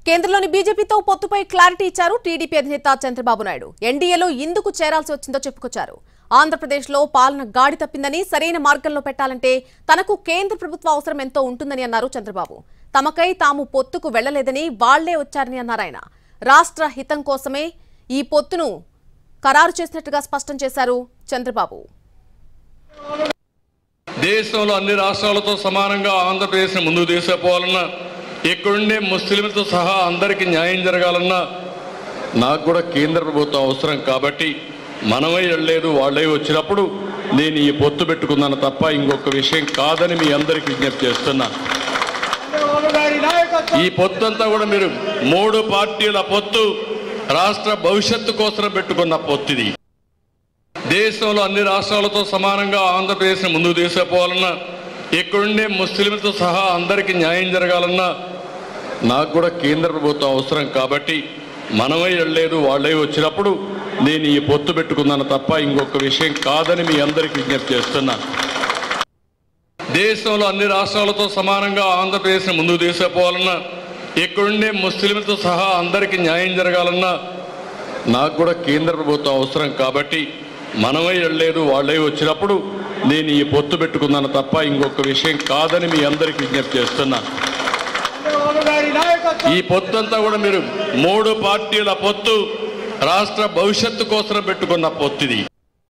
కేంద్రంలోని బీజేపీతో పొత్తుపై క్లారిటీ ఇచ్చారు టీడీపీ అధినేత చంద్రబాబు నాయుడు. ఎన్డీఏలో ఎందుకు చేరాల్సి వచ్చిందో చెప్పుకొచ్చారు. ఆంధ్రప్రదేశ్లో పాలన గాడి తప్పిందని, సరైన మార్గంలో పెట్టాలంటే తనకు కేంద్ర ప్రభుత్వ అవసరం ఎంతో ఉంటుందని అన్నారు చంద్రబాబు. తమకై తాము పొత్తుకు వెళ్లలేదని వాళ్లే వచ్చారని అన్నారు ఆయన. రాష్ట్ర హితం కోసమే ఈ పొత్తును ఖరారు చేసినట్టుగా స్పష్టం చేశారు చంద్రబాబు. దేశంలో అన్ని రాష్ట్రాలతో సమానంగా ఆంధ్రప్రదేశ్ని ముందుకు తీసుకుపోవాలన్నా, ఇక్కడుండే ముస్లింలతో సహా అందరికీ న్యాయం జరగాలన్నా నాకు కూడా కేంద్ర ప్రభుత్వం అవసరం. కాబట్టి మనమే వెళ్ళలేదు, వాళ్ళే వచ్చినప్పుడు నేను ఈ పొత్తు పెట్టుకున్నాను తప్ప ఇంకొక విషయం కాదని మీ అందరికీ విజ్ఞప్తి చేస్తున్నా. ఈ పొత్తు అంతా కూడా మీరు 3 పార్టీల పొత్తు, రాష్ట్ర భవిష్యత్తు కోసం పెట్టుకున్న పొత్తు ఇది. దేశంలో అన్ని రాష్ట్రాలతో సమానంగా ఆంధ్రప్రదేశ్ని ముందుకు తీసుకుపోవాలన్నా, ఇక్కడుండే ముస్లింలతో సహా అందరికీ న్యాయం జరగాలన్నా నాకు కూడా కేంద్ర ప్రభుత్వం అవసరం. కాబట్టి మనమే వెళ్ళలేదు, వాళ్ళే వచ్చినప్పుడు నేను ఈ పొత్తు పెట్టుకున్నాను తప్ప ఇంకొక విషయం కాదని మీ అందరికీ విజ్ఞప్తి చేస్తున్నా. దేశంలో అన్ని రాష్ట్రాలతో సమానంగా ఆంధ్రప్రదేశ్ని ముందుకు తీసుకుపోవాలన్నా, ఇక్కడుండే ముస్లింలతో సహా అందరికీ న్యాయం జరగాలన్నా నాకు కూడా కేంద్ర ప్రభుత్వం అవసరం. కాబట్టి మనమే వెళ్ళలేదు, వాళ్ళే వచ్చినప్పుడు నేను ఈ పొత్తు పెట్టుకున్నాను తప్ప ఇంకొక విషయం కాదని మీ అందరికీ విజ్ఞప్తి చేస్తున్నా. ఈ పొత్తు అంతా కూడా మీరు 3 పార్టీల పొత్తు, రాష్ట్ర భవిష్యత్తు కోసం పెట్టుకున్న పొత్తు ఇది.